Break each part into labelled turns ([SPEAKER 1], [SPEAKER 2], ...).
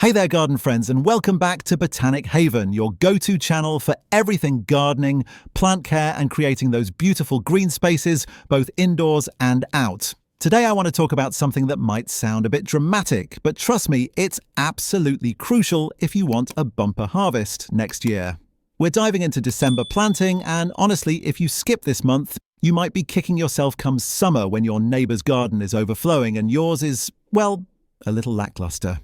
[SPEAKER 1] Hey there, garden friends, and welcome back to Botanic Haven, your go-to channel for everything gardening, plant care, and creating those beautiful green spaces, both indoors and out. Today I want to talk about something that might sound a bit dramatic, but trust me, it's absolutely crucial if you want a bumper harvest next year. We're diving into December planting, and honestly, if you skip this month, you might be kicking yourself come summer when your neighbour's garden is overflowing and yours is, well, a little lackluster.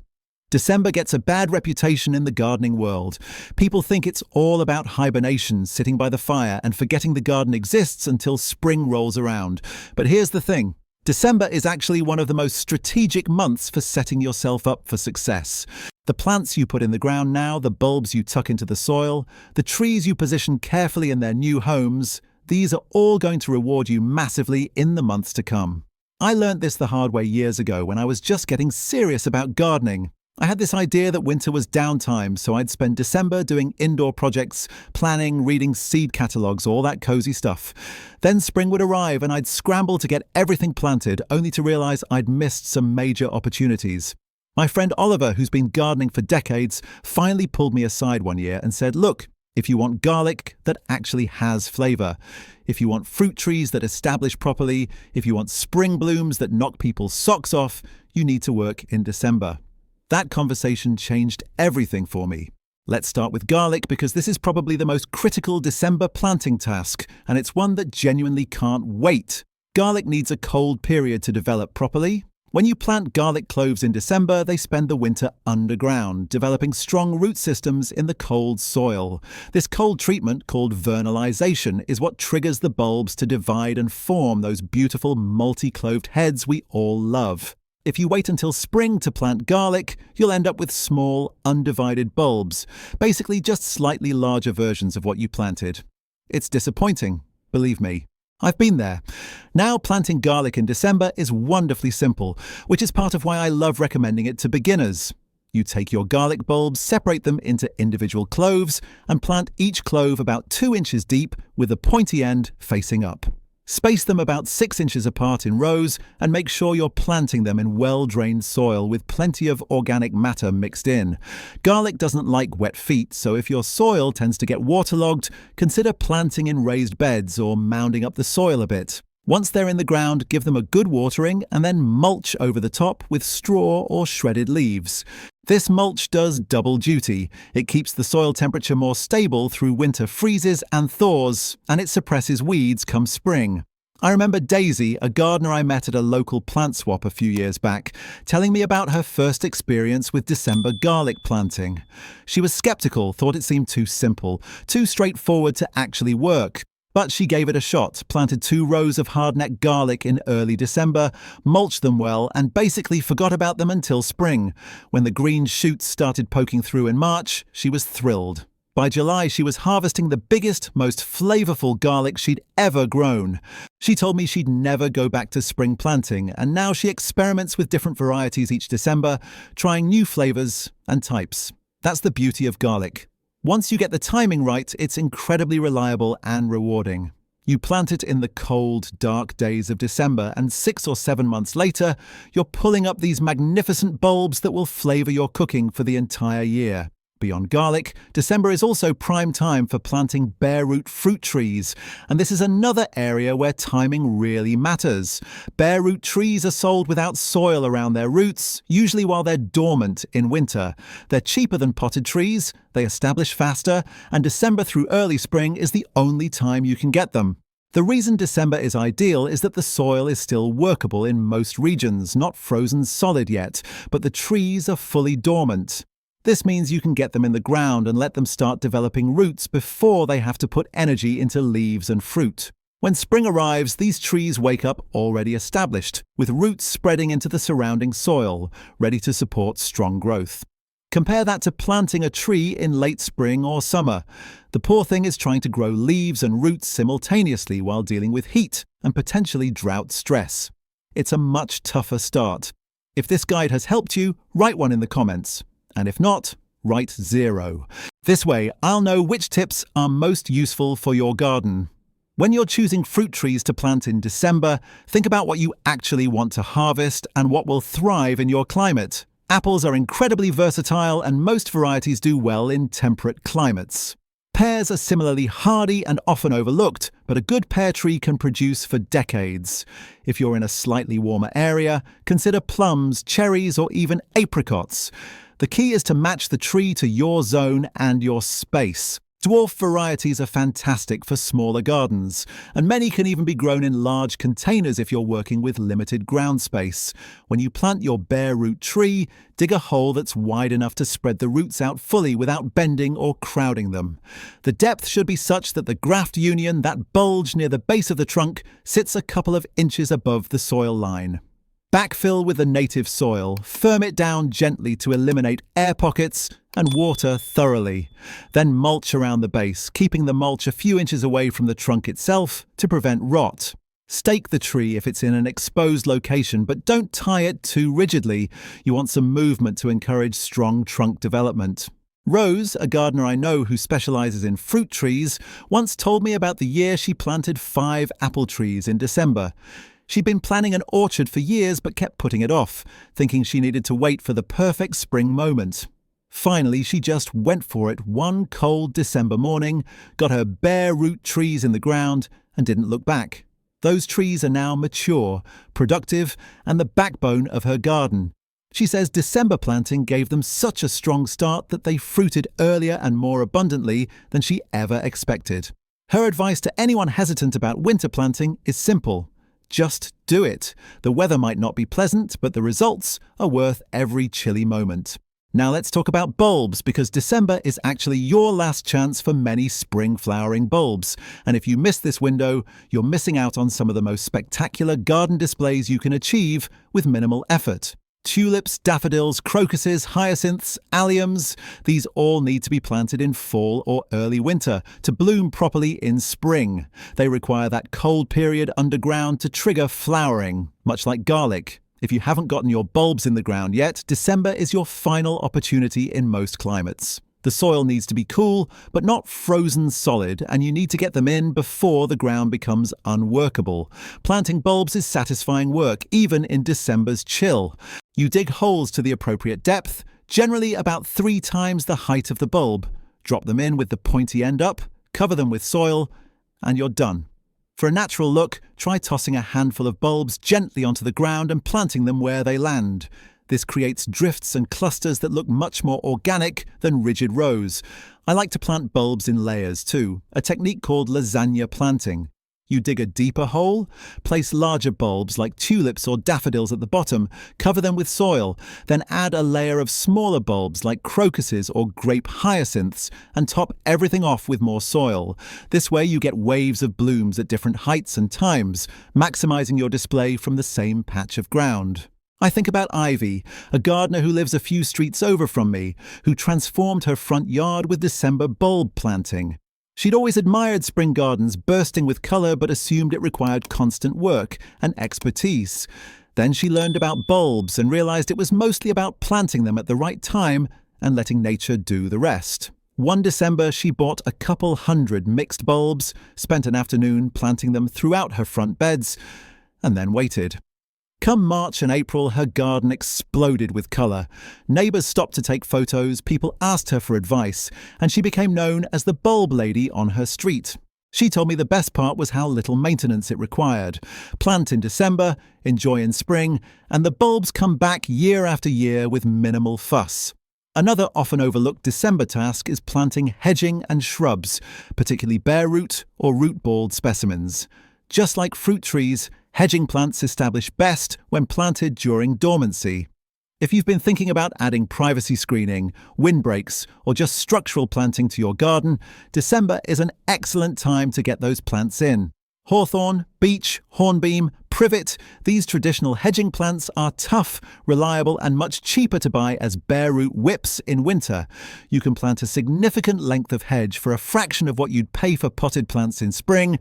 [SPEAKER 1] December gets a bad reputation in the gardening world. People think it's all about hibernation, sitting by the fire and forgetting the garden exists until spring rolls around. But here's the thing. December is actually one of the most strategic months for setting yourself up for success. The plants you put in the ground now, the bulbs you tuck into the soil, the trees you position carefully in their new homes, these are all going to reward you massively in the months to come. I learned this the hard way years ago when I was just getting serious about gardening. I had this idea that winter was downtime, so I'd spend December doing indoor projects, planning, reading seed catalogues, all that cozy stuff. Then spring would arrive and I'd scramble to get everything planted, only to realize I'd missed some major opportunities. My friend Oliver, who's been gardening for decades, finally pulled me aside one year and said, "Look, if you want garlic that actually has flavor, if you want fruit trees that establish properly, if you want spring blooms that knock people's socks off, you need to work in December." That conversation changed everything for me. Let's start with garlic because this is probably the most critical December planting task, and it's one that genuinely can't wait. Garlic needs a cold period to develop properly. When you plant garlic cloves in December, they spend the winter underground, developing strong root systems in the cold soil. This cold treatment, called vernalization, is what triggers the bulbs to divide and form those beautiful multi-cloved heads we all love. If you wait until spring to plant garlic, you'll end up with small, undivided bulbs, basically just slightly larger versions of what you planted. It's disappointing, believe me. I've been there. Now planting garlic in December is wonderfully simple, which is part of why I love recommending it to beginners. You take your garlic bulbs, separate them into individual cloves, and plant each clove about 2 inches deep with the pointy end facing up. Space them about 6 inches apart in rows and make sure you're planting them in well-drained soil with plenty of organic matter mixed in. Garlic doesn't like wet feet, so if your soil tends to get waterlogged, consider planting in raised beds or mounding up the soil a bit. Once they're in the ground, give them a good watering and then mulch over the top with straw or shredded leaves. This mulch does double duty. It keeps the soil temperature more stable through winter freezes and thaws, and it suppresses weeds come spring. I remember Daisy, a gardener I met at a local plant swap a few years back, telling me about her first experience with December garlic planting. She was skeptical, thought it seemed too simple, too straightforward to actually work. But she gave it a shot, planted 2 rows of hardneck garlic in early December, mulched them well, and basically forgot about them until spring. When the green shoots started poking through in March, she was thrilled. By July, she was harvesting the biggest, most flavorful garlic she'd ever grown. She told me she'd never go back to spring planting, and now she experiments with different varieties each December, trying new flavors and types. That's the beauty of garlic. Once you get the timing right, it's incredibly reliable and rewarding. You plant it in the cold, dark days of December, and 6 or 7 months later, you're pulling up these magnificent bulbs that will flavor your cooking for the entire year. Beyond garlic, December is also prime time for planting bare root fruit trees, and this is another area where timing really matters. Bare root trees are sold without soil around their roots, usually while they're dormant in winter. They're cheaper than potted trees, they establish faster, and December through early spring is the only time you can get them. The reason December is ideal is that the soil is still workable in most regions, not frozen solid yet, but the trees are fully dormant. This means you can get them in the ground and let them start developing roots before they have to put energy into leaves and fruit. When spring arrives, these trees wake up already established, with roots spreading into the surrounding soil, ready to support strong growth. Compare that to planting a tree in late spring or summer. The poor thing is trying to grow leaves and roots simultaneously while dealing with heat and potentially drought stress. It's a much tougher start. If this guide has helped you, write one in the comments. And if not, write 0. This way, I'll know which tips are most useful for your garden. When you're choosing fruit trees to plant in December, think about what you actually want to harvest and what will thrive in your climate. Apples are incredibly versatile and most varieties do well in temperate climates. Pears are similarly hardy and often overlooked, but a good pear tree can produce for decades. If you're in a slightly warmer area, consider plums, cherries, or even apricots. The key is to match the tree to your zone and your space. Dwarf varieties are fantastic for smaller gardens, and many can even be grown in large containers if you're working with limited ground space. When you plant your bare root tree, dig a hole that's wide enough to spread the roots out fully without bending or crowding them. The depth should be such that the graft union, that bulge near the base of the trunk, sits a couple of inches above the soil line. Backfill with the native soil, firm it down gently to eliminate air pockets, and water thoroughly. Then mulch around the base, keeping the mulch a few inches away from the trunk itself to prevent rot. Stake the tree if it's in an exposed location, but don't tie it too rigidly. You want some movement to encourage strong trunk development. Rose, a gardener I know who specializes in fruit trees, once told me about the year she planted 5 apple trees in December. She'd been planning an orchard for years but kept putting it off, thinking she needed to wait for the perfect spring moment. Finally, she just went for it one cold December morning, got her bare root trees in the ground, and didn't look back. Those trees are now mature, productive, and the backbone of her garden. She says December planting gave them such a strong start that they fruited earlier and more abundantly than she ever expected. Her advice to anyone hesitant about winter planting is simple. Just do it. The weather might not be pleasant, but the results are worth every chilly moment. Now let's talk about bulbs, because December is actually your last chance for many spring flowering bulbs. And if you miss this window, you're missing out on some of the most spectacular garden displays you can achieve with minimal effort. Tulips, daffodils, crocuses, hyacinths, alliums, these all need to be planted in fall or early winter to bloom properly in spring. They require that cold period underground to trigger flowering, much like garlic. If you haven't gotten your bulbs in the ground yet, December is your final opportunity in most climates. The soil needs to be cool, but not frozen solid, and you need to get them in before the ground becomes unworkable. Planting bulbs is satisfying work, even in December's chill. You dig holes to the appropriate depth, generally about 3 times the height of the bulb. Drop them in with the pointy end up, cover them with soil, and you're done. For a natural look, try tossing a handful of bulbs gently onto the ground and planting them where they land. This creates drifts and clusters that look much more organic than rigid rows. I like to plant bulbs in layers too, a technique called lasagna planting. You dig a deeper hole, place larger bulbs like tulips or daffodils at the bottom, cover them with soil, then add a layer of smaller bulbs like crocuses or grape hyacinths, and top everything off with more soil. This way you get waves of blooms at different heights and times, maximizing your display from the same patch of ground. I think about Ivy, a gardener who lives a few streets over from me, who transformed her front yard with December bulb planting. She'd always admired spring gardens bursting with colour but assumed it required constant work and expertise. Then she learned about bulbs and realised it was mostly about planting them at the right time and letting nature do the rest. One December, she bought a couple hundred mixed bulbs, spent an afternoon planting them throughout her front beds, and then waited. Come March and April, her garden exploded with colour. Neighbours stopped to take photos, people asked her for advice, and she became known as the bulb lady on her street. She told me the best part was how little maintenance it required. Plant in December, enjoy in spring, and the bulbs come back year after year with minimal fuss. Another often overlooked December task is planting hedging and shrubs, particularly bare root or root balled specimens. Just like fruit trees, hedging plants establish best when planted during dormancy. If you've been thinking about adding privacy screening, windbreaks, or just structural planting to your garden, December is an excellent time to get those plants in. Hawthorn, beech, hornbeam, privet, these traditional hedging plants are tough, reliable, and much cheaper to buy as bare root whips in winter. You can plant a significant length of hedge for a fraction of what you'd pay for potted plants in spring,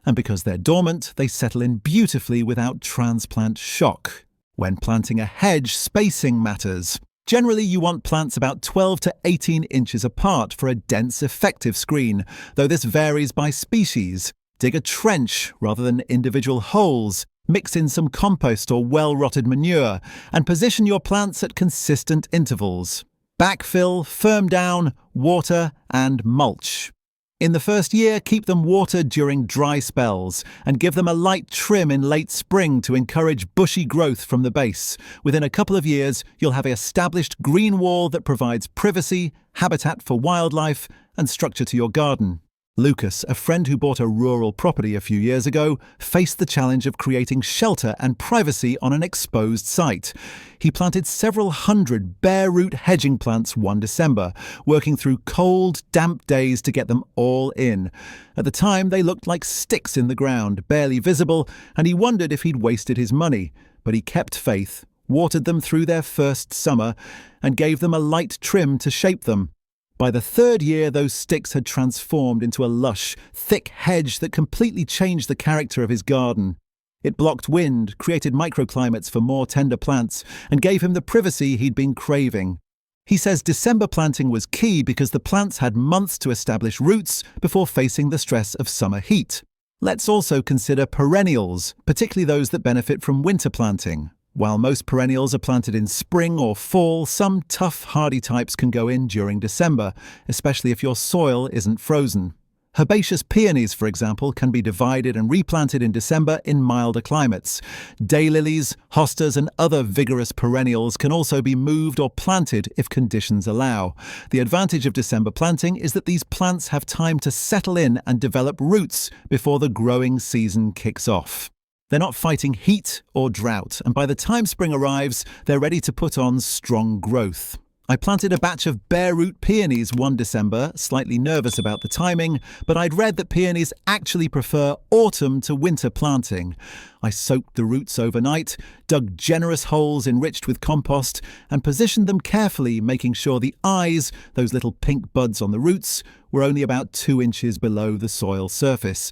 [SPEAKER 1] and because they're dormant, they settle in beautifully without transplant shock. When planting a hedge, spacing matters. Generally, you want plants about 12 to 18 inches apart for a dense, effective screen, though this varies by species. Dig a trench rather than individual holes. Mix in some compost or well-rotted manure, and position your plants at consistent intervals. Backfill, firm down, water, and mulch. In the first year, keep them watered during dry spells and give them a light trim in late spring to encourage bushy growth from the base. Within a couple of years, you'll have an established green wall that provides privacy, habitat for wildlife, and structure to your garden. Lucas, a friend who bought a rural property a few years ago, faced the challenge of creating shelter and privacy on an exposed site. He planted several hundred bare root hedging plants one December, working through cold, damp days to get them all in. At the time, they looked like sticks in the ground, barely visible, and he wondered if he'd wasted his money. But he kept faith, watered them through their first summer, and gave them a light trim to shape them. By the third year, those sticks had transformed into a lush, thick hedge that completely changed the character of his garden. It blocked wind, created microclimates for more tender plants, and gave him the privacy he'd been craving. He says December planting was key because the plants had months to establish roots before facing the stress of summer heat. Let's also consider perennials, particularly those that benefit from winter planting. While most perennials are planted in spring or fall, some tough, hardy types can go in during December, especially if your soil isn't frozen. Herbaceous peonies, for example, can be divided and replanted in December in milder climates. Daylilies, hostas, and other vigorous perennials can also be moved or planted if conditions allow. The advantage of December planting is that these plants have time to settle in and develop roots before the growing season kicks off. They're not fighting heat or drought, and by the time spring arrives, they're ready to put on strong growth. I planted a batch of bare root peonies one December, slightly nervous about the timing, but I'd read that peonies actually prefer autumn to winter planting. I soaked the roots overnight, dug generous holes enriched with compost, and positioned them carefully, making sure the eyes, those little pink buds on the roots, were only about 2 inches below the soil surface.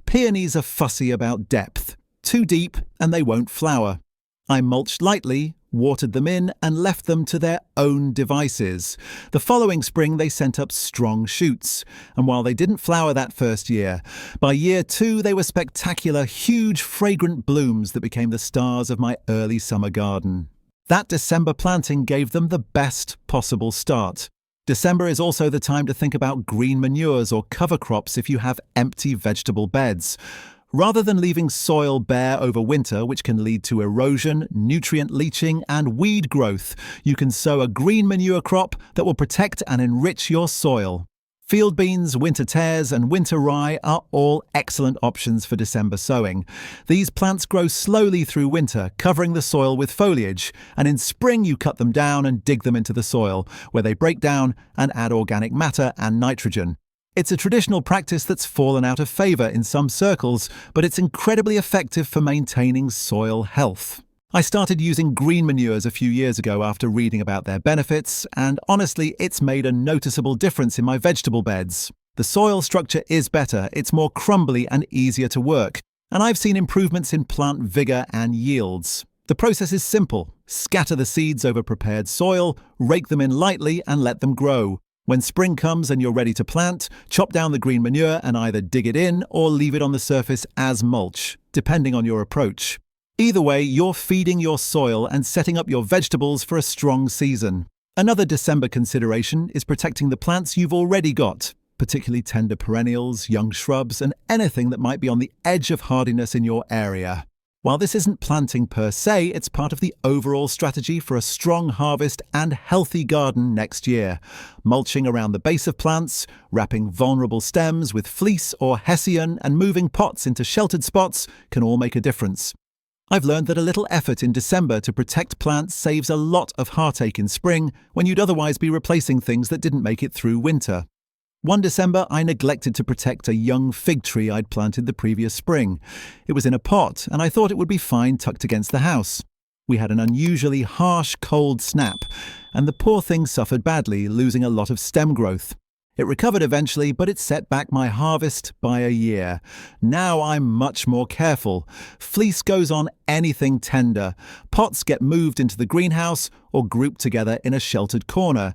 [SPEAKER 1] Peonies are fussy about depth. Too deep and they won't flower. I mulched lightly, watered them in, and left them to their own devices. The following spring they sent up strong shoots, and while they didn't flower that first year, by year 2 they were spectacular, huge, fragrant blooms that became the stars of my early summer garden. That December planting gave them the best possible start. December is also the time to think about green manures or cover crops if you have empty vegetable beds. Rather than leaving soil bare over winter, which can lead to erosion, nutrient leaching, and weed growth, you can sow a green manure crop that will protect and enrich your soil. Field beans, winter tares, and winter rye are all excellent options for December sowing. These plants grow slowly through winter, covering the soil with foliage, and in spring you cut them down and dig them into the soil, where they break down and add organic matter and nitrogen. It's a traditional practice that's fallen out of favour in some circles, but it's incredibly effective for maintaining soil health. I started using green manures a few years ago after reading about their benefits, and honestly, it's made a noticeable difference in my vegetable beds. The soil structure is better, it's more crumbly and easier to work, and I've seen improvements in plant vigour and yields. The process is simple. Scatter the seeds over prepared soil, rake them in lightly, and let them grow. When spring comes and you're ready to plant, chop down the green manure and either dig it in or leave it on the surface as mulch, depending on your approach. Either way, you're feeding your soil and setting up your vegetables for a strong season. Another December consideration is protecting the plants you've already got, particularly tender perennials, young shrubs, and anything that might be on the edge of hardiness in your area. While this isn't planting per se, it's part of the overall strategy for a strong harvest and healthy garden next year. Mulching around the base of plants, wrapping vulnerable stems with fleece or hessian, and moving pots into sheltered spots can all make a difference. I've learned that a little effort in December to protect plants saves a lot of heartache in spring when you'd otherwise be replacing things that didn't make it through winter. One December, I neglected to protect a young fig tree I'd planted the previous spring. It was in a pot, and I thought it would be fine tucked against the house. We had an unusually harsh, cold snap, and the poor thing suffered badly, losing a lot of stem growth. It recovered eventually, but it set back my harvest by a year. Now I'm much more careful. Fleece goes on anything tender. Pots get moved into the greenhouse or grouped together in a sheltered corner.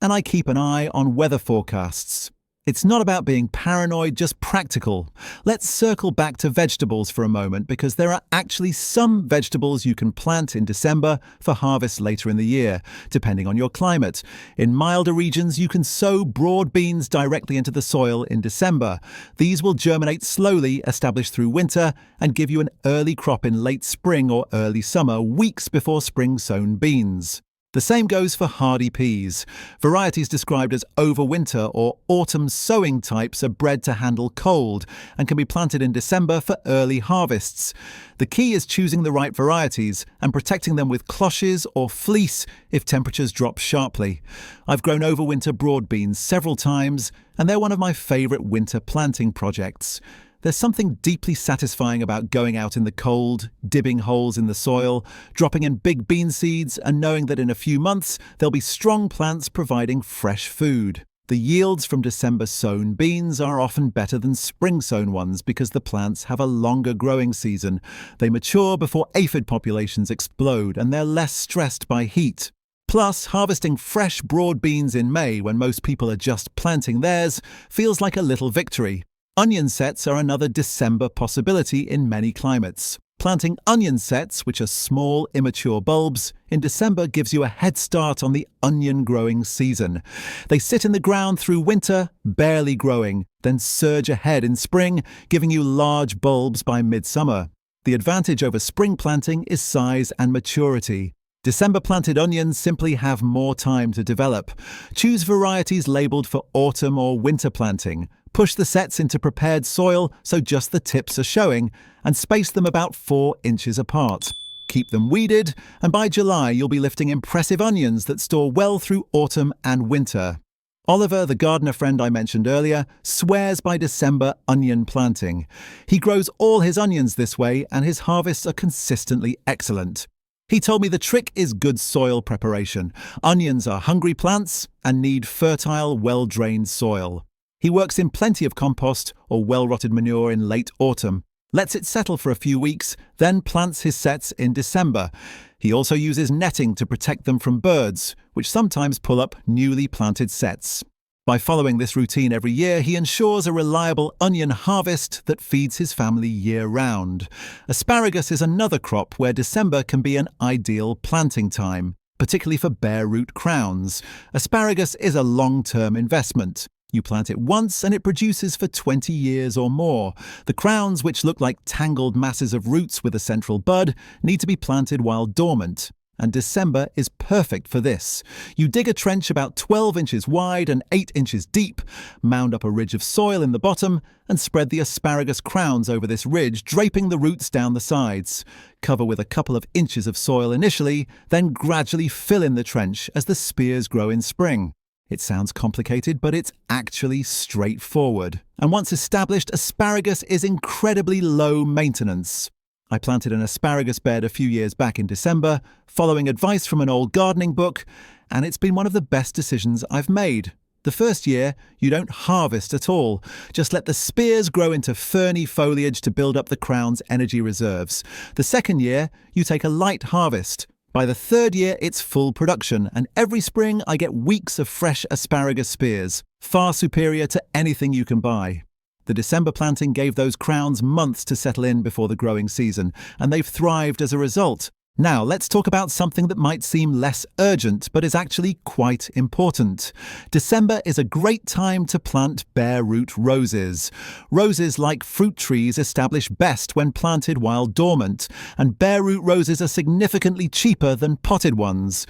[SPEAKER 1] And I keep an eye on weather forecasts. It's not about being paranoid, just practical. Let's circle back to vegetables for a moment because there are actually some vegetables you can plant in December for harvest later in the year, depending on your climate. In milder regions, you can sow broad beans directly into the soil in December. These will germinate slowly, establish through winter, and give you an early crop in late spring or early summer, weeks before spring-sown beans. The same goes for hardy peas. Varieties described as overwinter or autumn sowing types are bred to handle cold and can be planted in December for early harvests. The key is choosing the right varieties and protecting them with cloches or fleece if temperatures drop sharply. I've grown overwinter broad beans several times, and they're one of my favourite winter planting projects. There's something deeply satisfying about going out in the cold, dibbing holes in the soil, dropping in big bean seeds, and knowing that in a few months there'll be strong plants providing fresh food. The yields from December-sown beans are often better than spring-sown ones because the plants have a longer growing season. They mature before aphid populations explode, and they're less stressed by heat. Plus, harvesting fresh broad beans in May, when most people are just planting theirs, feels like a little victory. Onion sets are another December possibility in many climates. Planting onion sets, which are small, immature bulbs, in December gives you a head start on the onion growing season. They sit in the ground through winter, barely growing, then surge ahead in spring, giving you large bulbs by midsummer. The advantage over spring planting is size and maturity. December planted onions simply have more time to develop. Choose varieties labelled for autumn or winter planting. Push the sets into prepared soil so just the tips are showing, and space them about 4 inches apart. Keep them weeded, and by July you'll be lifting impressive onions that store well through autumn and winter. Oliver, the gardener friend I mentioned earlier, swears by December onion planting. He grows all his onions this way, and his harvests are consistently excellent. He told me the trick is good soil preparation. Onions are hungry plants and need fertile, well-drained soil. He works in plenty of compost or well-rotted manure in late autumn, lets it settle for a few weeks, then plants his sets in December. He also uses netting to protect them from birds, which sometimes pull up newly planted sets. By following this routine every year, he ensures a reliable onion harvest that feeds his family year-round. Asparagus is another crop where December can be an ideal planting time, particularly for bare root crowns. Asparagus is a long-term investment. You plant it once and it produces for 20 years or more. The crowns, which look like tangled masses of roots with a central bud, need to be planted while dormant. And December is perfect for this. You dig a trench about 12 inches wide and 8 inches deep, mound up a ridge of soil in the bottom, and spread the asparagus crowns over this ridge, draping the roots down the sides. Cover with a couple of inches of soil initially, then gradually fill in the trench as the spears grow in spring. It sounds complicated, but it's actually straightforward. And once established, asparagus is incredibly low maintenance. I planted an asparagus bed a few years back in December, following advice from an old gardening book, and it's been one of the best decisions I've made. The first year, you don't harvest at all. Just let the spears grow into ferny foliage to build up the crown's energy reserves. The second year, you take a light harvest. By the third year, it's full production, and every spring I get weeks of fresh asparagus spears, far superior to anything you can buy. The December planting gave those crowns months to settle in before the growing season, and they've thrived as a result. Now, let's talk about something that might seem less urgent, but is actually quite important. December is a great time to plant bare root roses. Roses, like fruit trees, establish best when planted while dormant, and bare root roses are significantly cheaper than potted ones.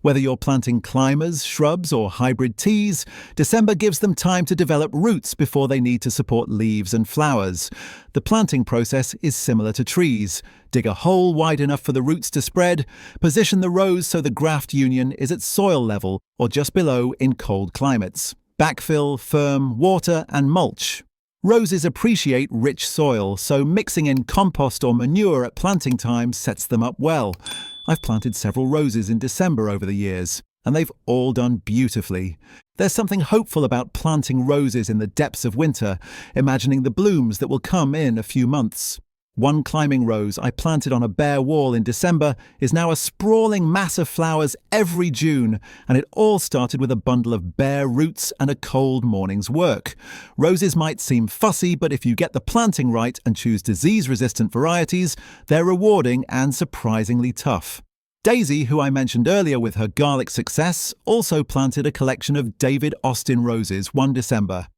[SPEAKER 1] Whether you're planting climbers, shrubs, or hybrid teas, December gives them time to develop roots before they need to support leaves and flowers. The planting process is similar to trees. Dig a hole wide enough for the roots to spread, position the rose so the graft union is at soil level or just below in cold climates. Backfill, firm, water, and mulch. Roses appreciate rich soil, so mixing in compost or manure at planting time sets them up well. I've planted several roses in December over the years, and they've all done beautifully. There's something hopeful about planting roses in the depths of winter, imagining the blooms that will come in a few months. One climbing rose I planted on a bare wall in December is now a sprawling mass of flowers every June, and it all started with a bundle of bare roots and a cold morning's work. Roses might seem fussy, but if you get the planting right and choose disease-resistant varieties, they're rewarding and surprisingly tough. Daisy, who I mentioned earlier with her garlic success, also planted a collection of David Austin roses one December.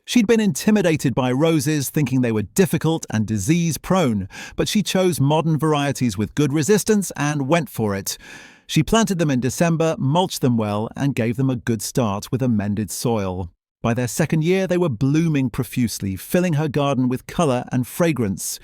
[SPEAKER 1] She'd been intimidated by roses, thinking they were difficult and disease-prone, but she chose modern varieties with good resistance and went for it. She planted them in December, mulched them well, and gave them a good start with amended soil. By their second year, they were blooming profusely, filling her garden with colour and fragrance.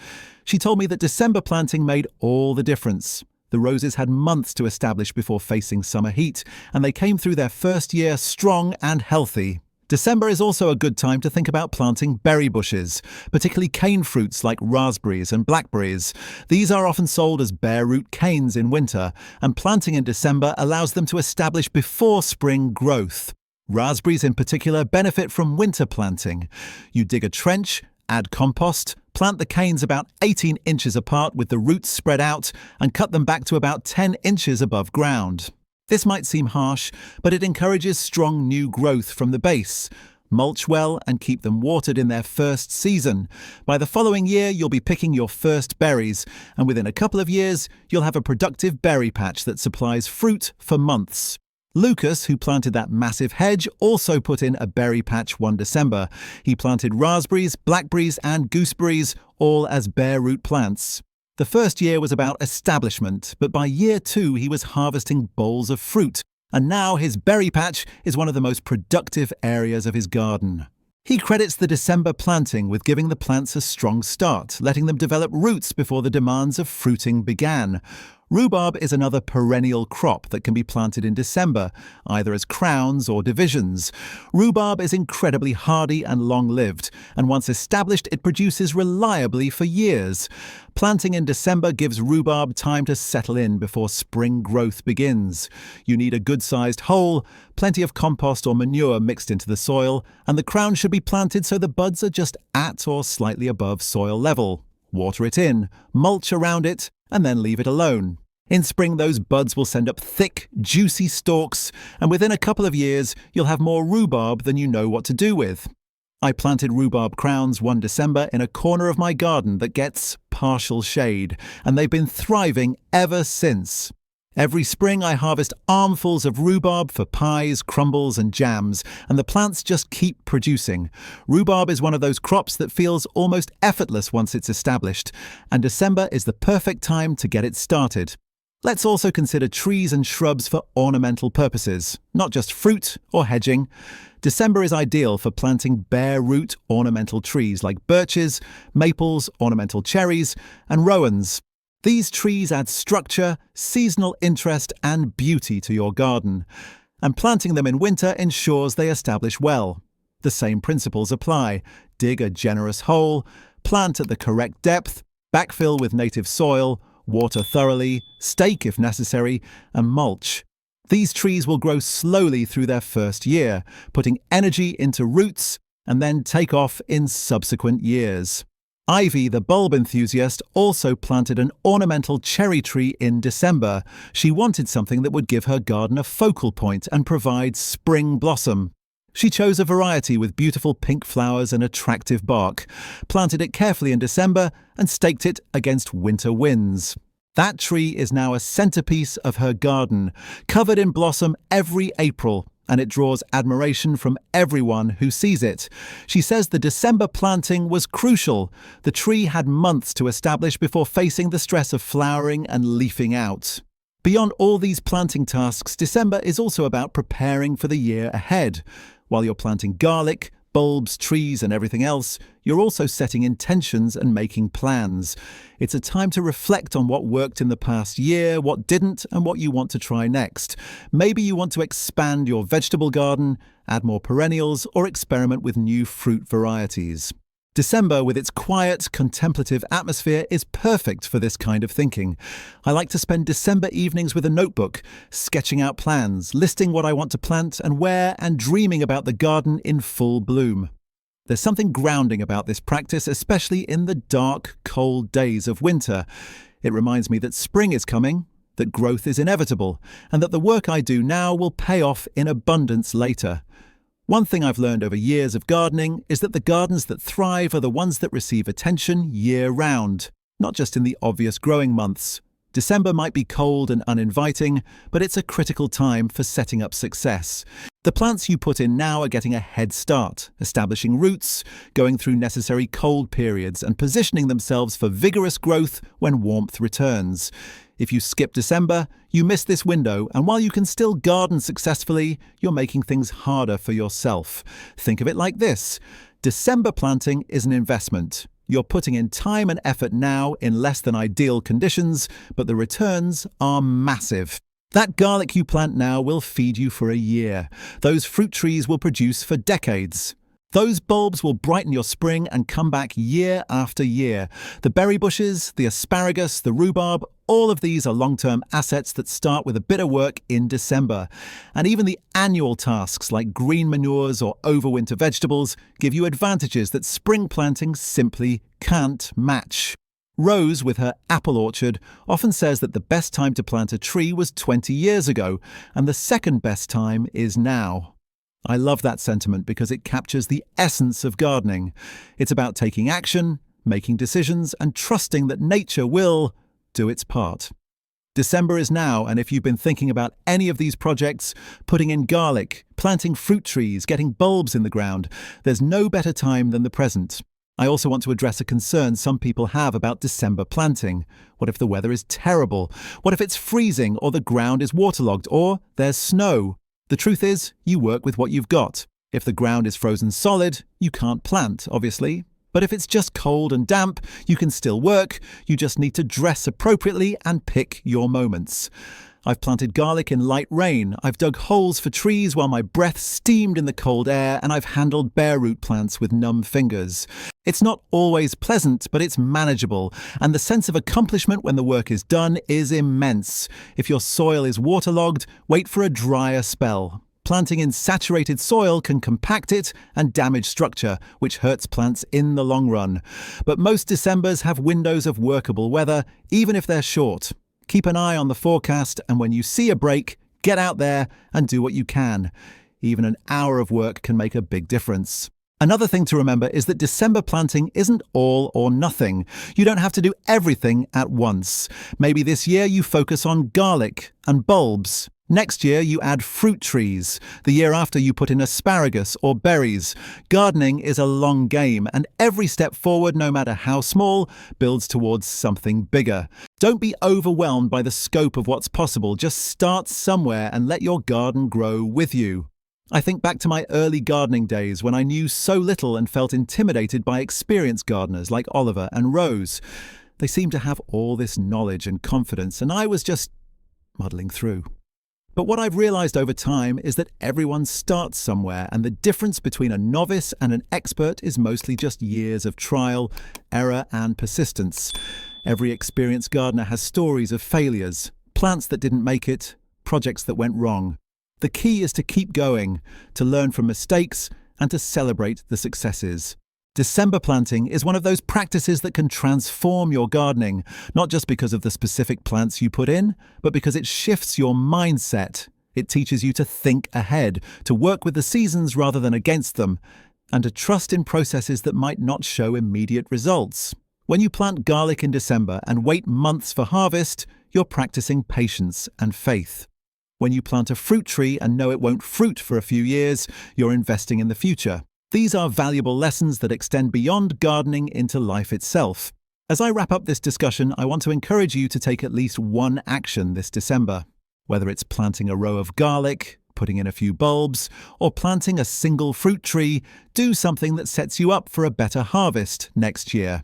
[SPEAKER 1] She told me that December planting made all the difference. The roses had months to establish before facing summer heat, and they came through their first year strong and healthy. December is also a good time to think about planting berry bushes, particularly cane fruits like raspberries and blackberries. These are often sold as bare root canes in winter, and planting in December allows them to establish before spring growth. Raspberries in particular benefit from winter planting. You dig a trench, add compost, plant the canes about 18 inches apart with the roots spread out, and cut them back to about 10 inches above ground. This might seem harsh, but it encourages strong new growth from the base. Mulch well and keep them watered in their first season. By the following year, you'll be picking your first berries, and within a couple of years, you'll have a productive berry patch that supplies fruit for months. Lucas, who planted that massive hedge, also put in a berry patch one December. He planted raspberries, blackberries, and gooseberries, all as bare root plants. The first year was about establishment, but by year 2 he was harvesting bowls of fruit, and now his berry patch is one of the most productive areas of his garden. He credits the December planting with giving the plants a strong start, letting them develop roots before the demands of fruiting began. Rhubarb is another perennial crop that can be planted in December, either as crowns or divisions. Rhubarb is incredibly hardy and long-lived, and once established it produces reliably for years. Planting in December gives rhubarb time to settle in before spring growth begins. You need a good-sized hole, plenty of compost or manure mixed into the soil, and the crown should be planted so the buds are just at or slightly above soil level. Water it in, mulch around it, and then leave it alone. In spring, those buds will send up thick, juicy stalks, and within a couple of years, you'll have more rhubarb than you know what to do with. I planted rhubarb crowns one December in a corner of my garden that gets partial shade, and they've been thriving ever since. Every spring I harvest armfuls of rhubarb for pies, crumbles and jams, and the plants just keep producing. Rhubarb is one of those crops that feels almost effortless once it's established, and December is the perfect time to get it started. Let's also consider trees and shrubs for ornamental purposes, not just fruit or hedging. December is ideal for planting bare root ornamental trees like birches, maples, ornamental cherries, and rowans. These trees add structure, seasonal interest, and beauty to your garden, and planting them in winter ensures they establish well. The same principles apply. Dig a generous hole, plant at the correct depth, backfill with native soil, water thoroughly, stake if necessary, and mulch. These trees will grow slowly through their first year, putting energy into roots, and then take off in subsequent years. Ivy, the bulb enthusiast, also planted an ornamental cherry tree in December. She wanted something that would give her garden a focal point and provide spring blossom. She chose a variety with beautiful pink flowers and attractive bark, planted it carefully in December, and staked it against winter winds. That tree is now a centerpiece of her garden, covered in blossom every April, and it draws admiration from everyone who sees it. She says the December planting was crucial. The tree had months to establish before facing the stress of flowering and leafing out. Beyond all these planting tasks, December is also about preparing for the year ahead. While you're planting garlic, bulbs, trees, and everything else, you're also setting intentions and making plans. It's a time to reflect on what worked in the past year, what didn't, and what you want to try next. Maybe you want to expand your vegetable garden, add more perennials, or experiment with new fruit varieties. December, with its quiet, contemplative atmosphere, is perfect for this kind of thinking. I like to spend December evenings with a notebook, sketching out plans, listing what I want to plant and where, and dreaming about the garden in full bloom. There's something grounding about this practice, especially in the dark, cold days of winter. It reminds me that spring is coming, that growth is inevitable, and that the work I do now will pay off in abundance later. One thing I've learned over years of gardening is that the gardens that thrive are the ones that receive attention year-round, not just in the obvious growing months. December might be cold and uninviting, but it's a critical time for setting up success. The plants you put in now are getting a head start, establishing roots, going through necessary cold periods, and positioning themselves for vigorous growth when warmth returns. If you skip December, you miss this window, and while you can still garden successfully, you're making things harder for yourself. Think of it like this: December planting is an investment. You're putting in time and effort now in less than ideal conditions, but the returns are massive. That garlic you plant now will feed you for a year. Those fruit trees will produce for decades. Those bulbs will brighten your spring and come back year after year. The berry bushes, the asparagus, the rhubarb, all of these are long-term assets that start with a bit of work in December. And even the annual tasks like green manures or overwinter vegetables give you advantages that spring planting simply can't match. Rose, with her apple orchard, often says that the best time to plant a tree was 20 years ago, and the second best time is now. I love that sentiment because it captures the essence of gardening. It's about taking action, making decisions, and trusting that nature will do its part. December is now, and if you've been thinking about any of these projects, putting in garlic, planting fruit trees, getting bulbs in the ground, there's no better time than the present. I also want to address a concern some people have about December planting. What if the weather is terrible? What if it's freezing, or the ground is waterlogged, or there's snow? The truth is, you work with what you've got. If the ground is frozen solid, you can't plant, obviously. But if it's just cold and damp, you can still work. You just need to dress appropriately and pick your moments. I've planted garlic in light rain, I've dug holes for trees while my breath steamed in the cold air, and I've handled bare root plants with numb fingers. It's not always pleasant, but it's manageable, and the sense of accomplishment when the work is done is immense. If your soil is waterlogged, wait for a drier spell. Planting in saturated soil can compact it and damage structure, which hurts plants in the long run. But most Decembers have windows of workable weather, even if they're short. Keep an eye on the forecast, and when you see a break, get out there and do what you can. Even an hour of work can make a big difference. Another thing to remember is that December planting isn't all or nothing. You don't have to do everything at once. Maybe this year you focus on garlic and bulbs. Next year you add fruit trees. The year after you put in asparagus or berries. Gardening is a long game, and every step forward, no matter how small, builds towards something bigger. Don't be overwhelmed by the scope of what's possible. Just start somewhere and let your garden grow with you. I think back to my early gardening days when I knew so little and felt intimidated by experienced gardeners like Oliver and Rose. They seemed to have all this knowledge and confidence, and I was just muddling through. But what I've realized over time is that everyone starts somewhere, and the difference between a novice and an expert is mostly just years of trial, error, and persistence. Every experienced gardener has stories of failures, plants that didn't make it, projects that went wrong. The key is to keep going, to learn from mistakes, and to celebrate the successes. December planting is one of those practices that can transform your gardening, not just because of the specific plants you put in, but because it shifts your mindset. It teaches you to think ahead, to work with the seasons rather than against them, and to trust in processes that might not show immediate results. When you plant garlic in December and wait months for harvest, you're practicing patience and faith. When you plant a fruit tree and know it won't fruit for a few years, you're investing in the future. These are valuable lessons that extend beyond gardening into life itself. As I wrap up this discussion, I want to encourage you to take at least one action this December. Whether it's planting a row of garlic, putting in a few bulbs, or planting a single fruit tree, do something that sets you up for a better harvest next year.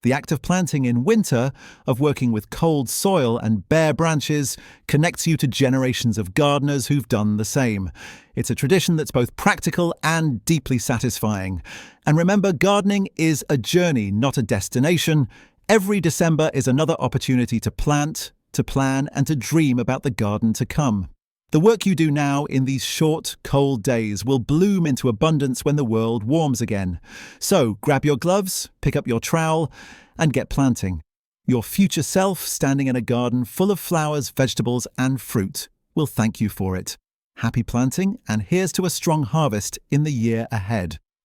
[SPEAKER 1] The act of planting in winter, of working with cold soil and bare branches, connects you to generations of gardeners who've done the same. It's a tradition that's both practical and deeply satisfying. And remember, gardening is a journey, not a destination. Every December is another opportunity to plant, to plan, and to dream about the garden to come. The work you do now in these short, cold days will bloom into abundance when the world warms again. So grab your gloves, pick up your trowel, and get planting. Your future self, standing in a garden full of flowers, vegetables, and fruit, will thank you for it. Happy planting, and here's to a strong harvest in the year ahead.